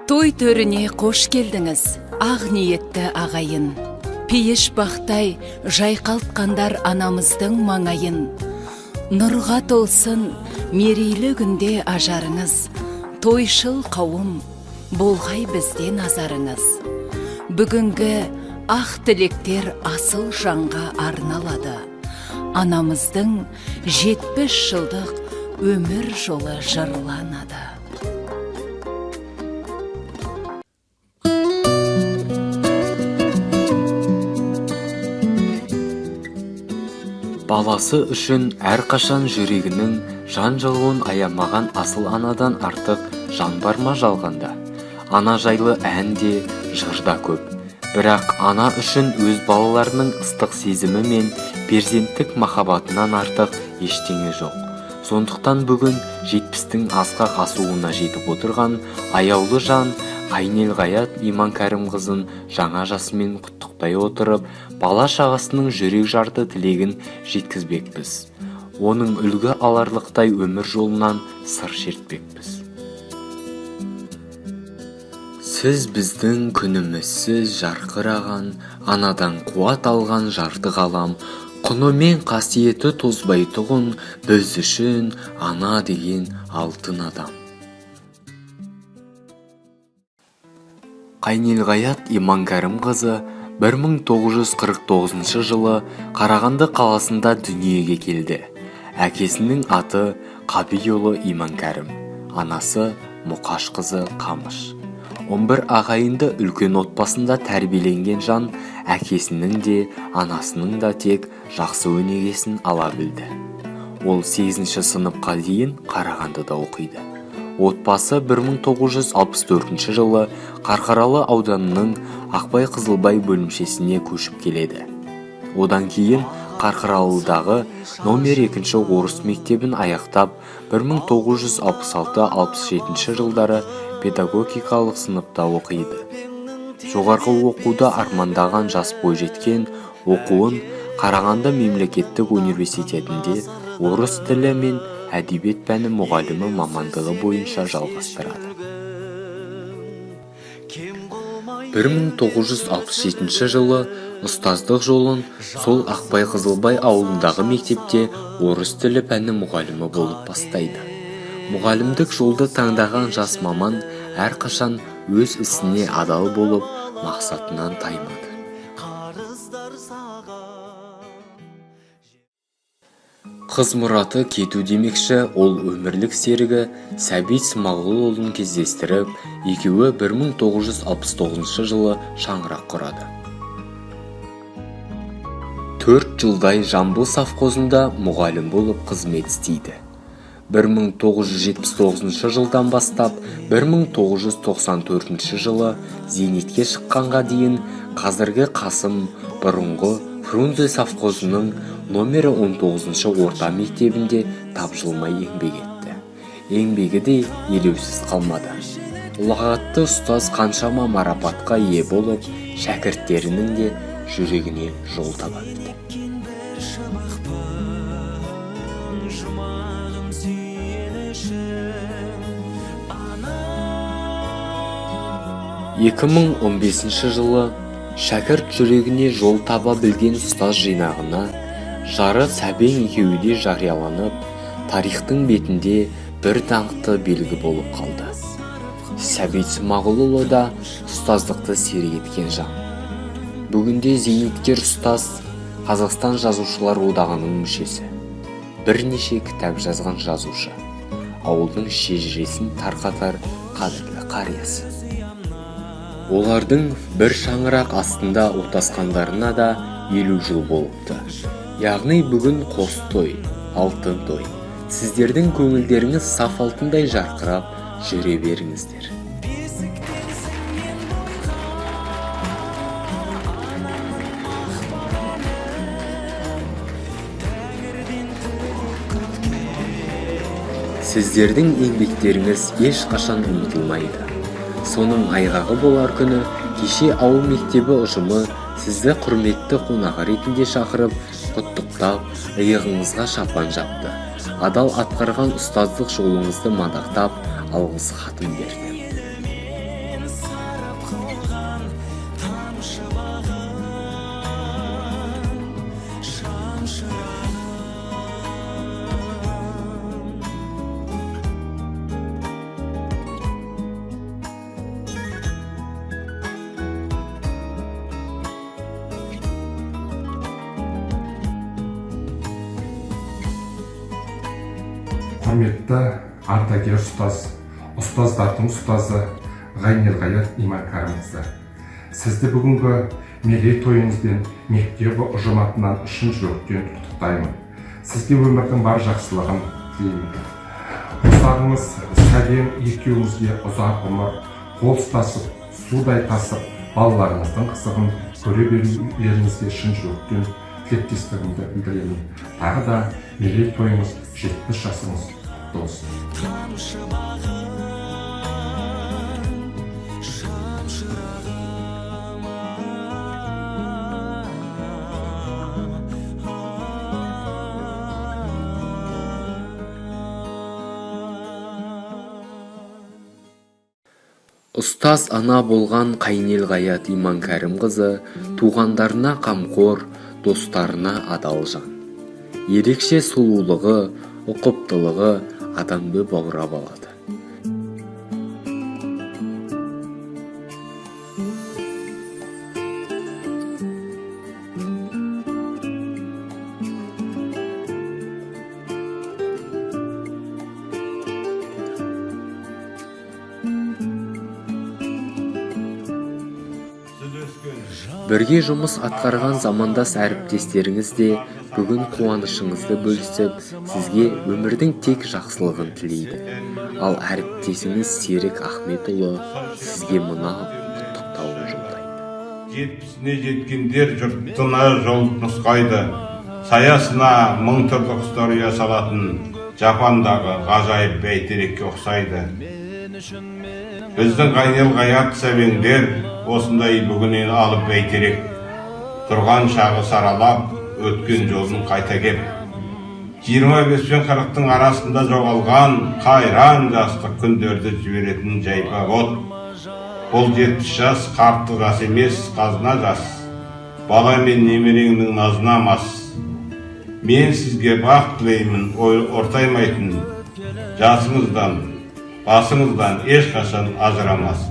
Той төріне қош келдіңіз, ақ ниетті ағайын. Пейіш бақтай жайқалтқандар анамыздың маңайын. Нұрға толсын мерейлі күнде ажарыңыз. Тойшыл қауым, болғай бізде назарыңыз. Бүгінгі ақ тілектер асыл жанға арналады. Анамыздың 70 жылдық өмір жолы жырланады. Баласы үшін әрқашан жүрегінің жан жылуын аямаған асыл анадан артық жан бар ма жалғанда? Ана жайлы ән де, жыр да көп. Бірақ ана үшін өз балаларының ыстық сезімі мен перзенттік махаббатынан артық ештеңе жоқ. Сондықтан бүгін 70-тің асқақ асуына жетіп отырған аяулы жан Қайнел Ғаят Иманкәрімқызын жаңа жасымен құттықтай отырып, бала шағасының жүрек жарты тілегін жеткізбекпіз. Оның үлгі аларлықтай өмір жолынан сыр шертпекпіз. Сіз біздің күнімізсіз жарқыраған, анадан қуат алған жарты ғалам, құны мен қасиеті тозбайтұғын, біз үшін ана деген алтын адам. Қайнел Ғаят Иманкәрімқызы 1949 жылы Қарағанды қаласында дүниеге келді. Әкесінің аты Қабиұлы Иманкәрім, анасы Мұқашқызы Қамыш. 11 ағайынды үлкен отбасында тәрбиеленген жан әкесінің де, анасының да тек жақсы өнегесін ала білді. Ол 8-ші сыныпқа дейін Қарағандыда оқиды. Отбасы 1964 жылы Қарқаралы ауданының Ақбай Қызылбай бөлімшесіне көшіп келеді. Одан кейін Қарқаралыдағы номер 2 орыс мектебін аяқтап, 1966-67 жылдары педагогикалық сыныпта оқиды. Жоғарғы оқуда армандаған жас бойжеткен оқуын Қарағанды мемлекеттік университетінде орыс тілі мен әдебиет пәні мұғалімі мамандығы бойынша жалғастырады. 1967 жылы ұстаздық жолын сол Ақбай Қызылбай ауылындағы мектепте орыс тілі пәні мұғалімі болып бастайды. Мұғалімдік жолды таңдаған жас маман әрқашан өз ісіне адал болып, мақсатынан таймады. Қыз мұраты кету демекші, ол өмірлік серігі Сәбит Смағұлұлын кездестіріп, екеуі 1969 жылы шаңырақ құрады. 4 жылдай Жамбыл совхозында мұғалім болып қызмет істейді. 1979 жылдан бастап 1994 жылы зейнетке шыққанға дейін қазіргі Қасым бұрынғы Фрунзе совхозының номері 19 орта мектебінде тапжылмай еңбек етті. Еңбегі де елеусіз қалмады. Ұлағатты ұстаз қаншама марапатқа ие болып, шәкірттерінің де жүрегіне жол таба білді. 2015 жылы шәкірт жүрегіне жол таба білген ұстаз жинағына жары Сәбең екеуі де жарияланып, тарихтың бетінде бір даңқты белгі болып қалды. Сәбит Смағұлұлы да ұстаздықты серік еткен жан. Бүгінде зейнеткер ұстаз Қазақстан жазушылар одағының мүшесі. Бірнеше кітап жазған жазушы. Ауылдың шежіресін тарқатар қадірлі қариясы. Олардың бір шаңырақ астында отасқандарына да 50 жыл болыпты. Яғни бүгін қос той, алтын той. Сіздердің көңілдеріңіз саф алтындай жарқырап жүре беріңіздер. Сіздердің еңбектеріңіз ешқашан ұмытылмайды. Соның айғағы болар күні кеше ауыл мектебі ұжымы сізді құрметті қонағы ретінде шақырып, құттықтап, иығыңызға шапан жапты. Адал атқарған ұстаздық жолыңызды мадақтап, алғыс хатын берді. құрметті ардагер ұстаздардың ұстазы Ғайнел Ғаят Иманкәрім мырза. Сізді бүгінгі мерейтойыңызбен мектеп ұжыматынан шын жүректен құттықтаймын. Сізге өмірдің бар жақсылығын тілеймін. Қосағыңыз Сәбең екеуіңізге ұзақ ғұмыр, қол ұстасып, судай тасып, балаларыңыздың қызығын көре берулеріңізге шын жүректен тілектестігімді білдіремін. Тағы да мерейтойыңыз 70 жасыңыз құтты болсын. Ұстаз ана болған Ғайнел Ғаят Иманкәрім қызы туғандарына қамқор, достарына адал жан. Ерекше сұлулығы, ұқыптылығы адамды баурап алады. Бірге жұмыс атқарған замандас әріптестеріңіз де бүгін қуанышыңызды бөлісіп, сізге өмірдің тек жақсылығын тілейді. Ал әріптесіңіз Серік Ахметұлы сізге мына құттықтауын жолдайды. 70-не жеткендер жұртына жол нұсқайды. Саясына мың түрлі құстар ұя салатын Жапандағы ғажайып бәйтерекке ұқсайды. Біздің Ғайнел Ғаят сәбеңдер осындай бүгінен алып бәйтерек, тұрған шағы саралап, өткен жолын қайта кеп. 25 пен 40-тың арасында жоғалған қайран жастық күндерді жіберетін жайпақ от. Бұл 70 жас қарттық жас емес, қазына жас. Бала мен немереңнің назына мас. Мен сізге бақ тілеймін, ортаймайтын жасыңыздан, басыңыздан ешқашан ажырамас.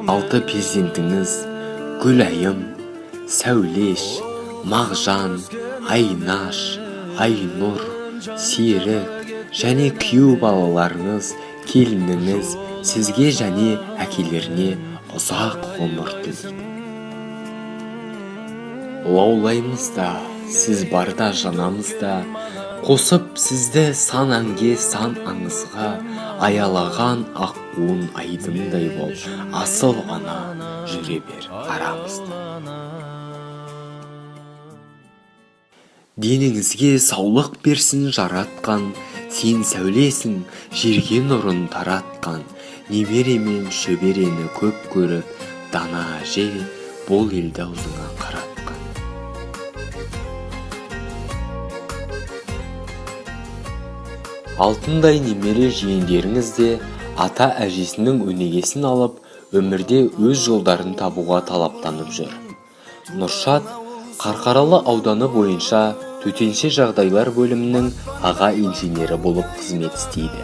Алты перзентіңіз Гүлайым, Сәулеш, Мағжан, Айнаш, Айнұр, Серік және күйеу балаларыңыз, келініңіз сізге және әкелеріне ұзақ ғұмыр тілейді. Лаулаймыз да, сіз барда жанамызда, қосып сізді сан әнге, сан аңызға, аялаған аққуын айдындай бол, асыл ана жүре бер арамызда. Деніңізге саулық берсін жаратқан, сен сәулесің жерге нұрын таратқан, немере мен шөберені көп көріп, дана әже бол елді аузыңа қаратқан. Алтындай немере жиендеріңіз де ата әжесінің өнегесін алып, өмірде өз жолдарын табуға талаптанып жүр. Нұршат Қарқаралы ауданы бойынша төтенше жағдайлар бөлімінің аға инженері болып қызмет істейді.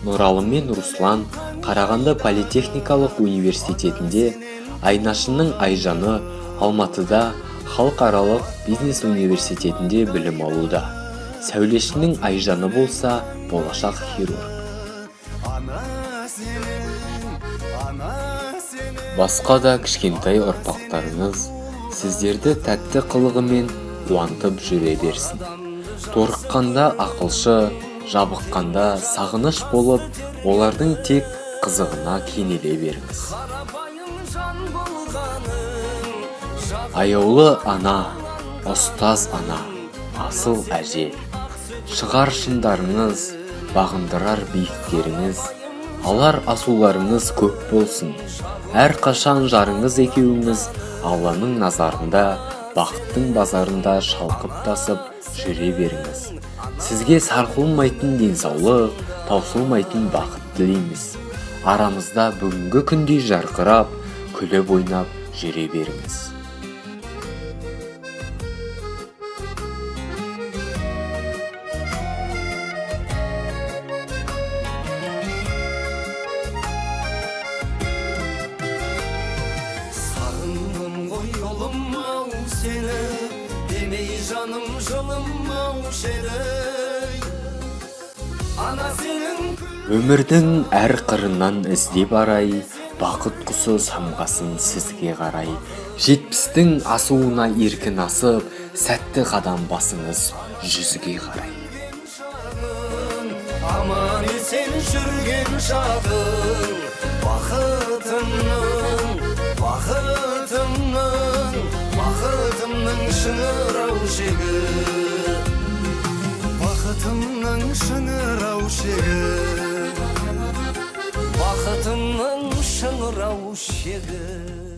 Нұралы мен Руслан Қарағанды политехникалық университетінде, Айнашының Айжаны Алматыда халықаралық бизнес университетінде білім алуда. Сәулешінің Айжаны болса болашақ хирург. Басқа да кішкентай ұрпақтарыңыз сіздерді тәтті қылығымен қуантып жүре берсін. Торыққанда ақылшы, жабыққанда сағыныш болып, олардың тек қызығына кенеле беріңіз. Аяулы ана, ұстаз ана, асыл әже, шығар шыңдарыңыз, бағындырар биіктеріңіз, алар асуларыңыз көп болсын. Әр қашан жарыңыз екеуіңіз Алланың назарында, бақыттың базарында шалқып тасып жүре беріңіз. Сізге сарқылмайтын денсаулық, таусылмайтын бақыт тілейміз. Арамызда бүгінгі күндей жарқырап, күліп ойнап жүре беріңіз. Сағындым ғой ұлым ау сені, жаным жылымау шерей ана сенің Өмірдің әр қырынан іздеп арай, бақыт құсы самғасын сізге қарай. 70-тің асуына еркін асып, сәтті қадам басыңыз 100-ге қарай. аман есен жүрген шағың бақытымның шыңырау шегі бақытымның шыңырау шегі бақытымның шыңырау шегі